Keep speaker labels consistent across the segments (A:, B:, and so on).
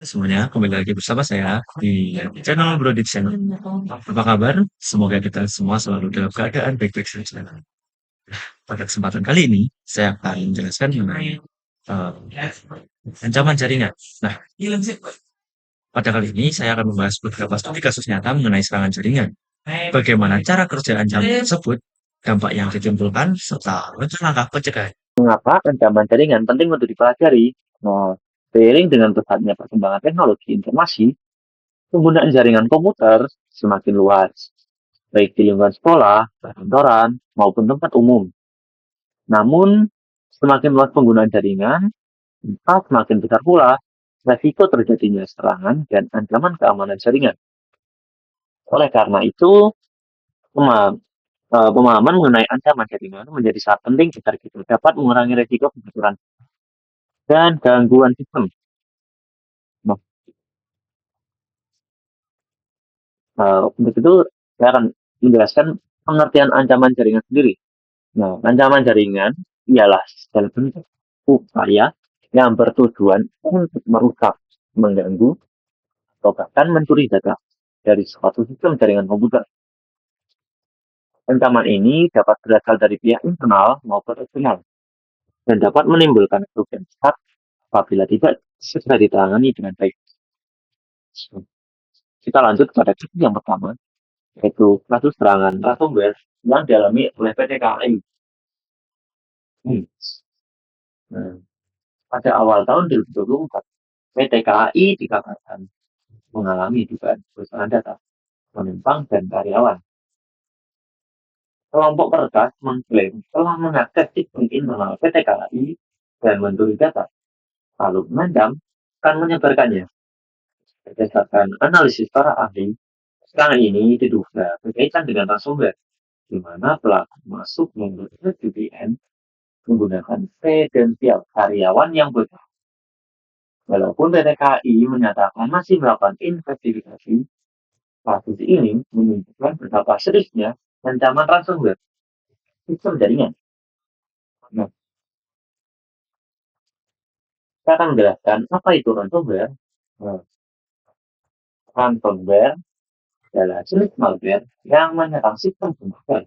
A: Semuanya, kembali lagi bersama saya di channel Brodit Channel. Apa kabar? Semoga kita semua selalu dalam keadaan baik-baik saja. Pada kesempatan kali ini, saya akan menjelaskan mengenai eh, ancaman jaringan. Nah, pada kali ini saya akan membahas beberapa studi kasus nyata mengenai serangan jaringan. Bagaimana cara kerja ancaman tersebut, dampak yang ditimbulkan, serta langkah pencegahan.
B: Mengapa ancaman jaringan penting untuk dipelajari? Nah, seiring dengan pesatnya perkembangan teknologi informasi, penggunaan jaringan komputer semakin luas, baik di lingkungan sekolah, perkantoran, maupun tempat umum. Namun, semakin luas penggunaan jaringan, maka semakin besar pula resiko terjadinya serangan dan ancaman keamanan jaringan. Oleh karena itu, pemahaman mengenai ancaman jaringan menjadi sangat penting agar kita dapat mengurangi resiko kebocoran dan gangguan sistem. Nah, untuk itu saya akan menjelaskan pengertian ancaman jaringan sendiri. Nah, ancaman jaringan ialah segala bentuk upaya yang bertujuan untuk merusak, mengganggu, atau bahkan mencuri data dari suatu sistem jaringan komputer. Ancaman ini dapat berasal dari pihak internal maupun eksternal dan dapat menimbulkan kerugian besar apabila tidak segera ditangani dengan baik. Kita lanjut pada kasus yang pertama, yaitu kasus serangan ransomware yang dialami oleh PT KAI. Nah, pada awal tahun 2024, PT KAI dikabarkan mengalami dugaan kebocoran data penumpang dan karyawan. Kelompok peretas mengklaim telah mengakses sistem internal PT KAI dan mencuri data, lalu menendam dan menyebarkannya. Berdasarkan analisis para ahli, serangan ini diduga berkaitan dengan ransomware, di mana pelaku masuk menggunakan VPN menggunakan kredensial karyawan yang bocor. Walaupun PT KAI menyatakan masih melakukan investigasi, kasus ini menunjukkan betapa seriusnya ancaman ransomware sistem jaringan. Nah, saya akan menjelaskan apa itu ransomware. Nah, ransomware adalah jenis malware yang menyerang sistem komputer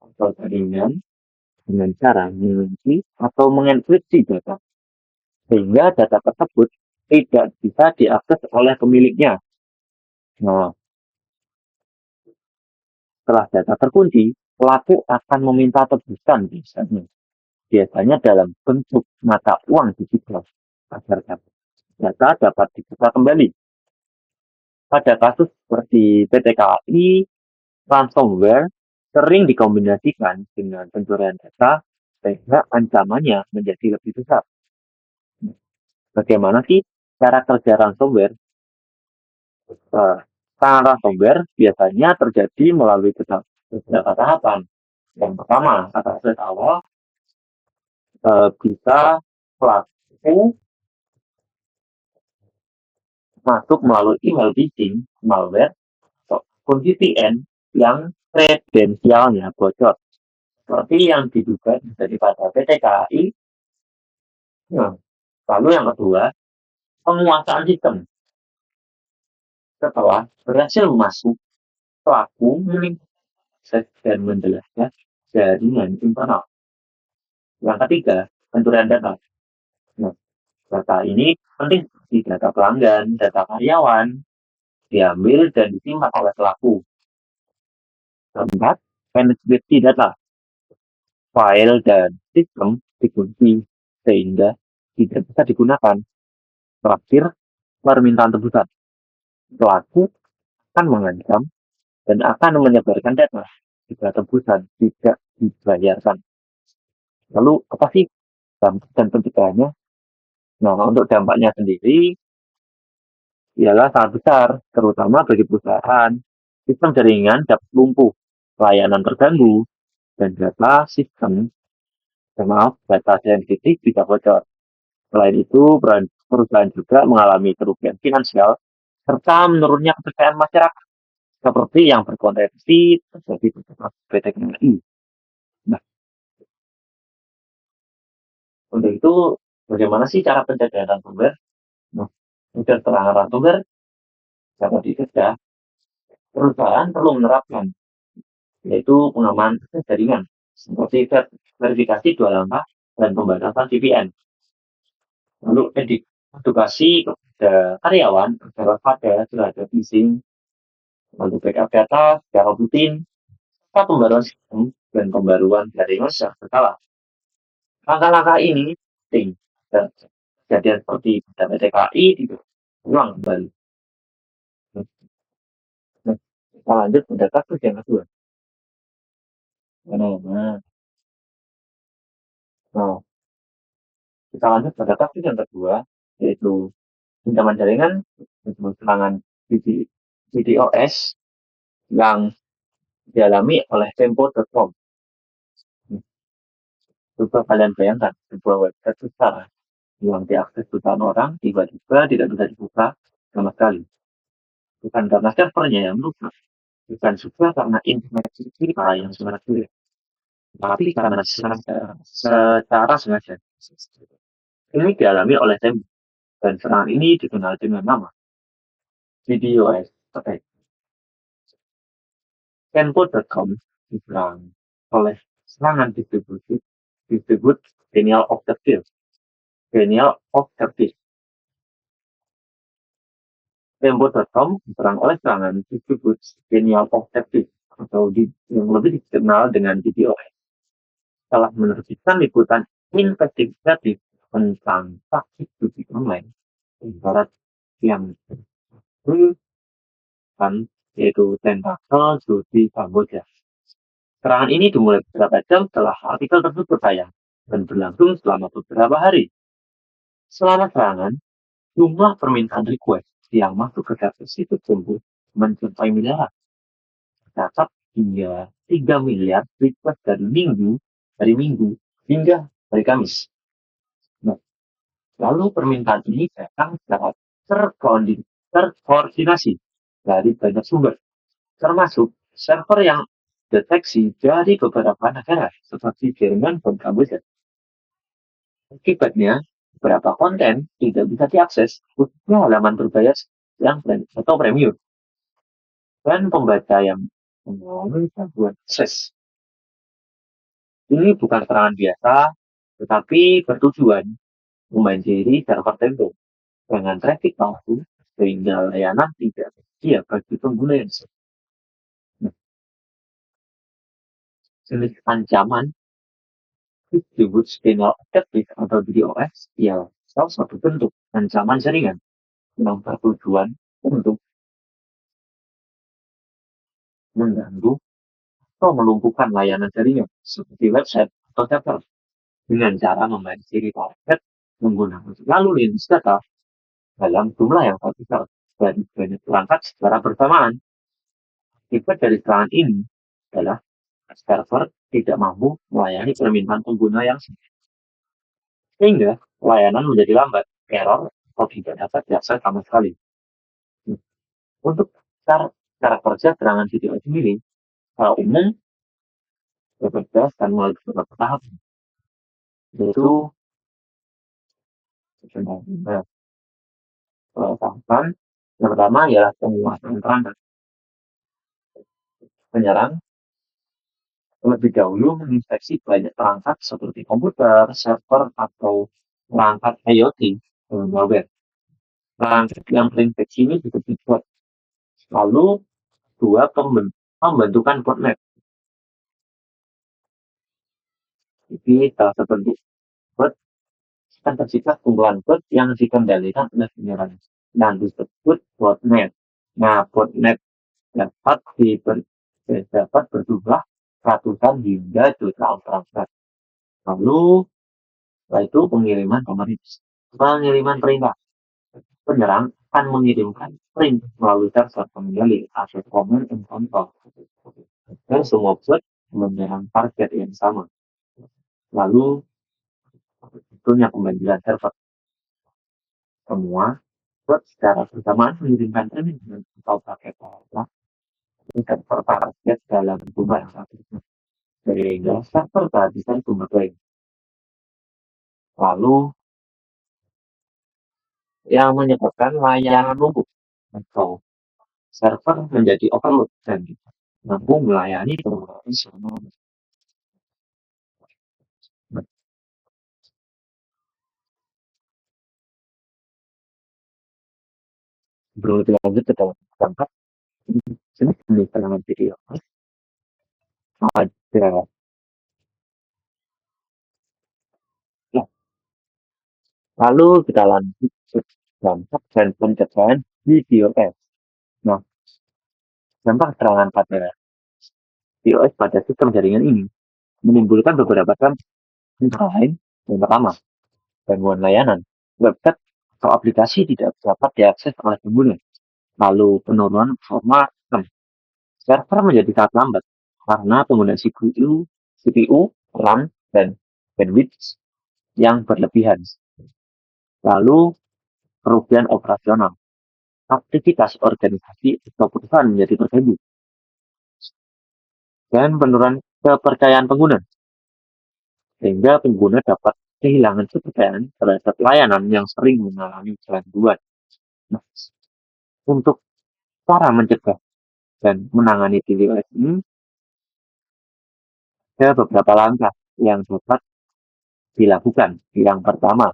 B: atau jaringan dengan cara mengunci atau mengenkripsi data, sehingga data tersebut tidak bisa diakses oleh pemiliknya. Nah, setelah data terkunci, pelaku akan meminta tebusan biasanya dalam bentuk mata uang digital agar data dapat dibuka kembali. Pada kasus seperti PT KAI, ransomware sering dikombinasikan dengan pencurian data sehingga ancamannya menjadi lebih besar. Bagaimana sih cara kerja ransomware? Serangan ransomware biasanya terjadi melalui beberapa tahapan. Yang pertama, atas awal bisa pelaku masuk melalui email phishing, malware, ataupun VPN yang kredensialnya bocor. Seperti yang diduga daripada PT KAI. Nah, lalu yang kedua, penguasaan sistem. Setelah berhasil masuk, pelaku mengakses dan menjelaskan jaringan internal. Yang ketiga, pencurian data. Nah, data ini penting seperti data pelanggan, data karyawan, diambil dan disimpan oleh pelaku. Keempat, penetrasi data. File dan sistem dikunci sehingga tidak bisa digunakan. Terakhir, permintaan tebusan. Pelaku akan mengancam dan akan menyebarkan data jika tebusan tidak dibayarkan. Lalu apa sih dampak dan pencegahannya? Nah, untuk dampaknya sendiri ialah sangat besar, terutama bagi perusahaan. Sistem jaringan dapat lumpuh, layanan terganggu, dan data sensitif bisa bocor. Selain itu, perusahaan juga mengalami kerugian finansial serta menurunnya kepercayaan masyarakat seperti yang berkontribusi terjadi pada PT KAI. Nah, untuk itu bagaimana sih cara pencegahan ransomware? Nah, Jika serangan ransomware dapat dicegah, perusahaan perlu menerapkan, yaitu pengamanan jaringan, seperti verifikasi dua langkah dan pembatasan VPN. Lalu edukasi kepada karyawan agar waspada terhadap phishing, lalu backup data secara rutin, serta pembaruan sistem dan pembaruan jaringan secara berkala. Langkah-langkah ini penting dan kejadian seperti pada TKI tidak ulang kembali. Nah, kita lanjut pada kasus yang kedua. Nah, nah, kita lanjut pada kasus yang kedua, yaitu ancaman jaringan, disebut serangan DDoS yang dialami oleh Tempo.com. Coba kalian bayangkan sebuah website besar yang diakses jutaan orang tiba-tiba tidak bisa dibuka sama sekali. Bukan karena servernya yang rusak, bukan juga karena internet kita yang sangat sulit, tapi karena secara sengaja. Ini dialami oleh Tempo, dan serangan ini dikenal dengan nama DDoS attack. Tempo.com diserang oleh serangan disebut denial of service. Denial of service. Tempo.com diserang oleh serangan disebut denial of service atau yang lebih dikenal dengan DDoS. Telah menerbitkan liputan investigatif tentang praktik judi online, ibarat yang kan, yaitu tentakel judi Kamboja. Serangan ini dimulai beberapa jam setelah artikel tersebut tayang dan berlangsung selama beberapa hari. Selama serangan, jumlah permintaan request yang masuk ke data situs tersebut mencapai miliaran. Tercatat hingga 3 miliar request dari minggu hingga hari Kamis. Nah, lalu permintaan ini datang secara terkoordinasi dari banyak sumber, termasuk server yang deteksi dari beberapa negara seperti Jerman dan Kamboja. Akibatnya, beberapa konten tidak bisa diakses, khususnya halaman berbayar yang atau premium, dan pembaca yang mengalami gangguan akses. Ini bukan serangan biasa, tetapi bertujuan membanjiri server Tempo dengan traffic palsu sehingga layanan tidak tersedia bagi pengguna yang sedang. Nah, jenis ancaman disebut denial of service atau DDoS, ya salah satu bentuk ancaman jaringan yang bertujuan untuk mengganggu atau melumpuhkan layanan jaringan seperti website atau server dengan cara membanjiri paket menggunakan lalu lintas data dalam jumlah yang tak besar dari banyak perangkat secara bersamaan. Akibat dari serangan ini adalah server tidak mampu melayani permintaan pengguna yang sehingga layanan menjadi lambat, error, atau tidak dapat diakses sama sekali. Untuk cara kerja serangan video sendiri, secara umum bekerja dan melalui beberapa tahap, yaitu tahapan yang pertama ialah penguasaan perangkat. Penyerang lebih dahulu menginfeksi banyak perangkat seperti komputer, server, atau perangkat IoT dengan malware. Perangkat yang terinfeksi ini juga dibuat. Lalu dua, pembentukan botnet. Jadi salah satu bentuk bot akan tercipta kumpulan bot yang dikendalikan oleh penyerang dan disebut botnet. Nah, botnet dapat berjumlah ratusan hingga jutaan perangkat. Lalu setelah itu pengiriman perintah. Penyerang akan mengirimkan perintah melalui server pengendali atau command and control. Dan semua bot menyerang target yang sama. Lalu tentunya pembandingan server. Semua bot secara bersamaan mengirimkan permintaan atau paket data ke server target dalam jumlah yang sama. Sehingga server kehabisan sumber lain. Lalu yang menyebabkan layanan lumpuh atau server menjadi overload dan mampu melayani permohonan semua. Sebelum lebih lanjut ke dalam dampak jenis serangan video, ada ya, lalu kita lanjut ke dampak dan pencegahan video ads. Nah, dampak serangan pada DOS pada sistem jaringan ini menimbulkan beberapa dampak. Antara lain, yang pertama, gangguan layanan. Website atau aplikasi tidak dapat diakses oleh pengguna. Lalu penurunan performa sistem. Server menjadi sangat lambat karena penggunaan CPU, RAM, dan bandwidth yang berlebihan. Lalu kerugian operasional. Aktivitas organisasi atau perusahaan menjadi terganggu. Dan penurunan kepercayaan pengguna. Sehingga pengguna dapat kehilangan kepercayaan terhadap layanan yang sering mengalami gangguan. Nah, untuk cara mencegah dan menangani TWS ini, ada beberapa langkah yang dapat dilakukan. Yang pertama,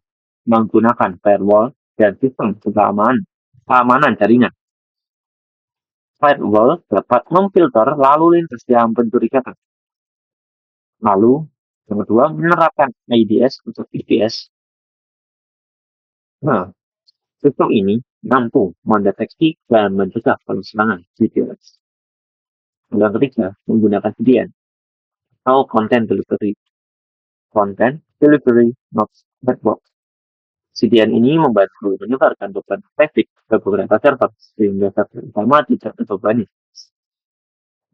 B: menggunakan firewall dan sistem keamanan jaringan. Firewall dapat memfilter lalu lintas yang mencurigakan. Lalu, yang kedua, menerapkan IDS atau VPS. Nah, sistem ini mampu mendeteksi dan mencegah serangan DDoS. Yang ketiga, menggunakan CDN atau Content Delivery Network. CDN ini membantu menyebarkan beban traffic ke beberapa server sehingga server utama tidak terbebani.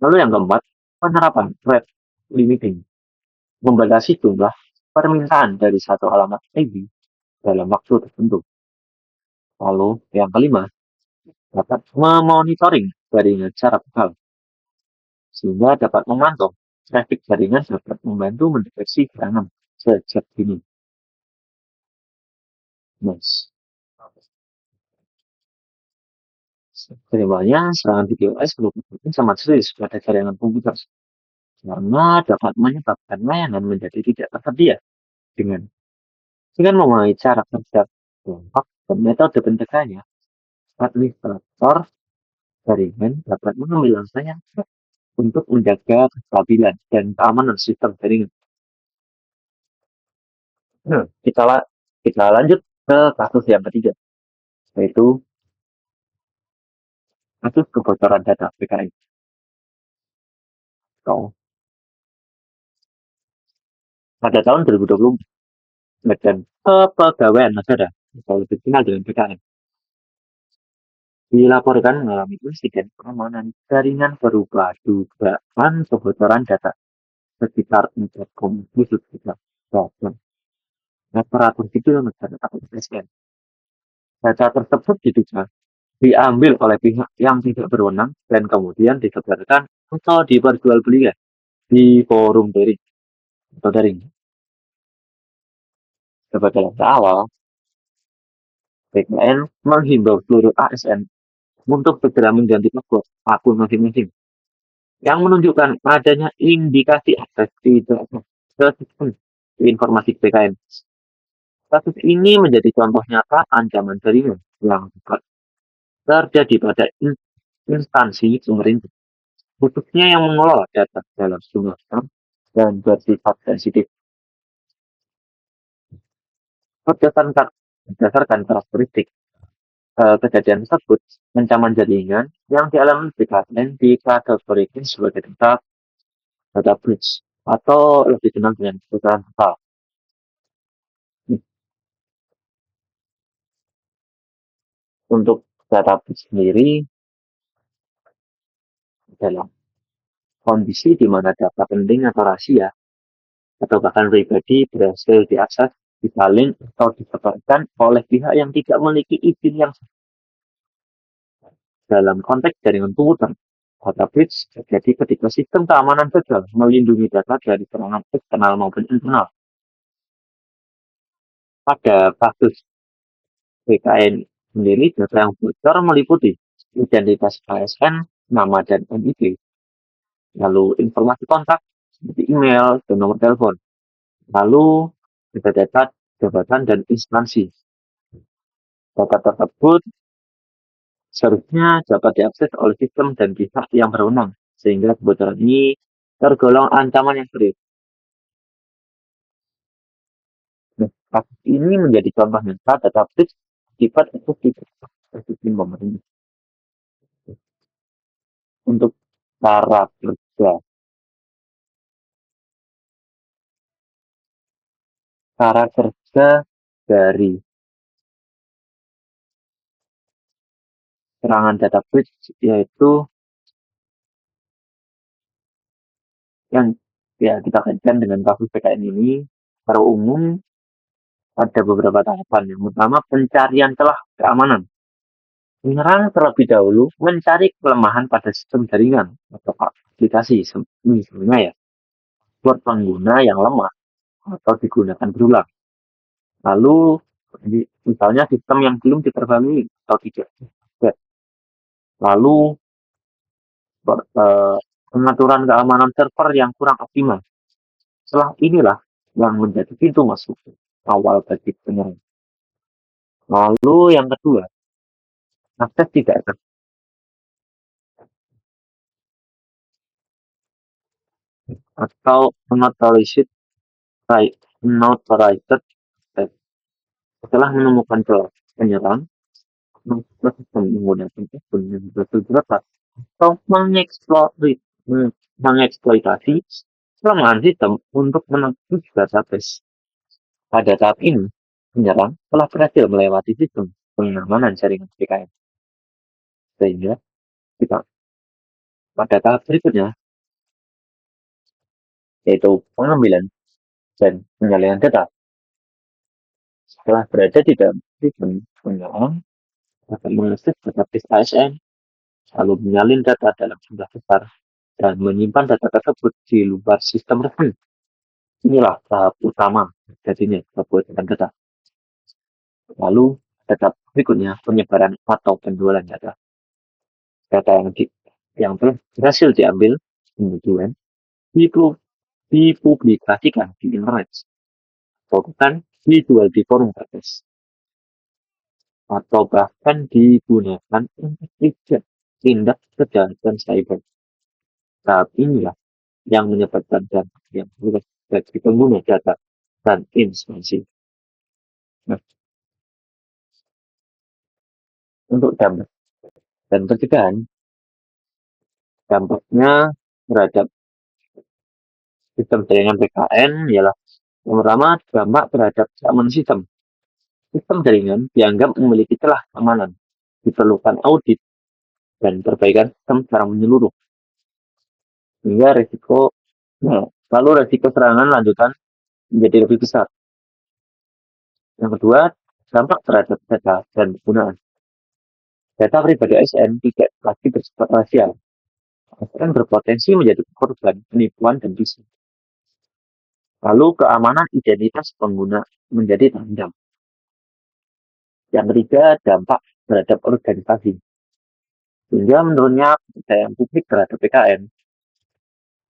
B: Lalu yang keempat, penerapan threat limiting, membatasi jumlah permintaan dari satu alamat IP dalam waktu tertentu. Lalu yang kelima, dapat memonitoring jaringan secara lokal sehingga dapat memantau traffic jaringan dapat membantu mendeteksi serangan sejak dini. Nice. Sebenarnya serangan DDoS merupakan sangat serius pada jaringan komputer karena dapat menyebabkan layanan menjadi tidak tersedia dengan memahami cara kerja kelompok dan metode pencegahannya. Administrator jaringan dapat mengambil langkah yang tepat untuk menjaga kestabilan dan keamanan sistem jaringan. Nah, kita lanjut ke kasus yang ketiga, yaitu kasus kebocoran data PKI. So, pada tahun 2020, Badan Kepegawaian Negara atau lebih dikenal dengan BKN dilaporkan mengalami insiden keamanan jaringan berupa dugaan kebocoran data sekitar 4,7 juta aparatur sipil negara atau ASN. Data tersebut diduga diambil oleh pihak yang tidak berwenang dan kemudian disebarkan atau diperjualbelikan di forum daring atau daring. Sebagai langkah awal, BKN menghimbau seluruh ASN untuk segera mengganti password akun masing-masing yang menunjukkan adanya indikasi akses tidak ke sistem informasi BKN. Kasus ini menjadi contoh nyata ancaman jaringan yang dapat terjadi pada instansi pemerintah, khususnya yang mengelola data dalam jumlah besar dan bersifat sensitif. Berdasarkan karakteristik kejadian tersebut, ancaman jaringan yang dialami BKN dikategorikan sebagai data breach atau lebih dikenal dengan kebocoran total. Untuk data breach sendiri adalah kondisi di mana data penting atau rahasia atau bahkan pribadi berhasil diakses, disalin atau disebarkan oleh pihak yang tidak memiliki izin yang sah. Dalam konteks jaringan komputer, data breach terjadi ketika sistem keamanan gagal melindungi data dari serangan eksternal maupun internal. Pada kasus BKN sendiri data yang bocor meliputi identitas ASN, nama dan NIK, lalu informasi kontak seperti email dan nomor telepon, lalu data-data jabatan dan instansi. Data tersebut seharusnya dapat diakses oleh sistem dan pihak yang berwenang, sehingga kebocoran ini tergolong ancaman yang serius. Nah, kasus ini menjadi contoh nyata data breach sifat efektif sistem pemerintah. Untuk cara kerja dari serangan data breach yaitu yang ya kita kaitkan dengan kasus PKN ini. Secara umum ada beberapa tahapan. Yang pertama, pencarian celah keamanan. Menyerang terlebih dahulu mencari kelemahan pada sistem jaringan atau aplikasi, misalnya ya buat pengguna yang lemah atau digunakan berulang. Lalu misalnya sistem yang belum diperbarui atau tidak. Lalu pengaturan keamanan server yang kurang optimal. Setelah inilah yang menjadi pintu masuk awal bagi penyerang. Lalu yang kedua, akses tidak atau unauthorized unauthorized access. Setelah menemukan celah penyerang, sistem menggunakan akun yang bersejarah atau mengeksploitasi kelemahan sistem untuk menembus database. Pada tahap ini, penyerang telah berhasil melewati sistem pengamanan jaringan PKN. Sehingga kita pada tahap berikutnya, yaitu pengambilan dan penyalinan data. Setelah berada di dalam sistem, penyerang dapat mengakses database ASN, lalu menyalin data dalam jumlah besar, dan menyimpan data tersebut di luar sistem resmi. Inilah tahap utama jadinya kebocoran data. Lalu tahap berikutnya penyebaran atau penjualan data. Data yang telah berhasil diambil kemudian dipublikasikan di internet, bukan dijual di forum gratis, atau bahkan digunakan untuk tindak kejahatan cyber. Tahap inilah yang menyebabkan dampak yang luas bagi pengguna data dan instansi. Nah, untuk dampak dan pencegahan, dampaknya terhadap sistem jaringan PKN ialah yang pertama, dampak terhadap keamanan sistem. Sistem jaringan dianggap memiliki celah keamanan, diperlukan audit dan perbaikan sistem secara menyeluruh. Sehingga lalu resiko serangan lanjutan menjadi lebih besar. Yang kedua, dampak terhadap data dan penggunaan. Data pribadi ASN tidak lagi bersifat rahasia. ASN berpotensi menjadi korban penipuan dan phishing. Lalu keamanan identitas pengguna menjadi terancam. Yang ketiga, dampak terhadap organisasi. Sehingga menurunnya kepercayaan publik terhadap PKN.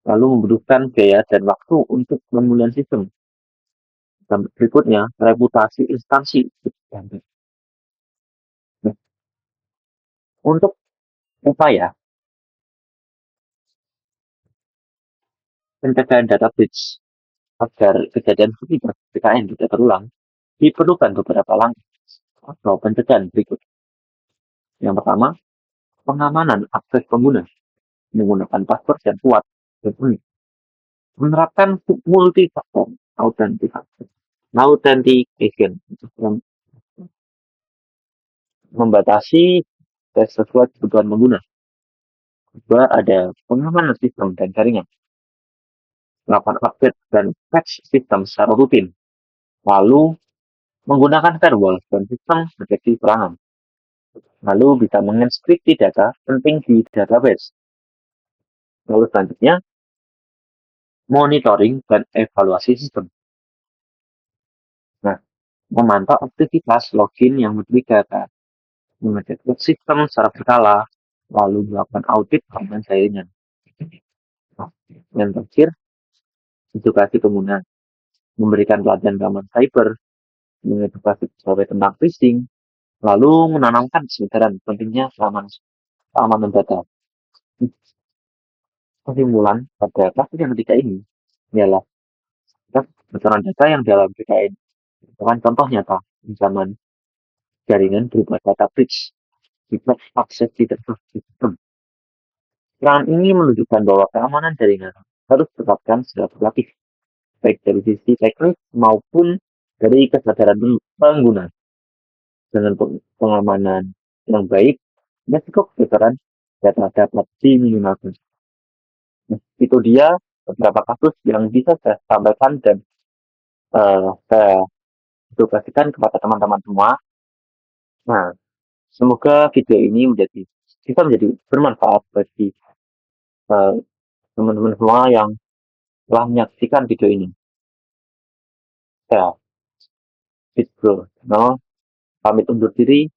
B: Lalu membutuhkan biaya dan waktu untuk pemulihan sistem. Dan berikutnya, reputasi instansi. Nah, untuk upaya pencegahan data breach agar kejadian seperti PKN tidak terulang, diperlukan beberapa langkah atau pencegahan berikut. Yang pertama, pengamanan akses pengguna menggunakan password yang kuat dan unik. Menerapkan multi-faktor authentication membatasi tes sesuai kebutuhan pengguna. Kedua, ada pengamanan sistem dan jaringan. Melakukan update dan patch sistem secara rutin. Lalu, menggunakan firewall dan sistem deteksi serangan. Lalu bisa mengenkripsi data penting di database. Lalu selanjutnya, monitoring dan evaluasi sistem. Nah, memantau aktivitas login yang mencurigakan, mengecek sistem secara berkala, lalu melakukan audit keamanan jaringan. Nah, yang terakhir, edukasi pengguna, memberikan pelatihan keamanan cyber, mengedukasi pegawai tentang phishing, lalu menanamkan kesadaran pentingnya keamanan data. Kesimpulan pada kasus yang ketiga ini ialah kebocoran data yang dalam PKN merupakan contoh nyata ancaman jaringan berupa data breach, defect akses tidak tersistem. Serangan ini menunjukkan bahwa keamanan jaringan harus ditetapkan secara berlapis, baik dari sisi teknis maupun dari kesadaran pengguna. Dengan pengamanan yang baik, resiko kebocoran data dapat diminimalkan. Nah, itu dia beberapa kasus yang bisa saya sampaikan dan saya edukasikan kepada teman-teman semua. Nah, semoga video ini bisa menjadi bermanfaat bagi eh, teman-teman semua yang telah menyaksikan video ini. Ya, Bro. No, pamit undur diri.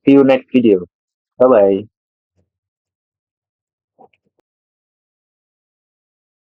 B: See you next video. Bye bye.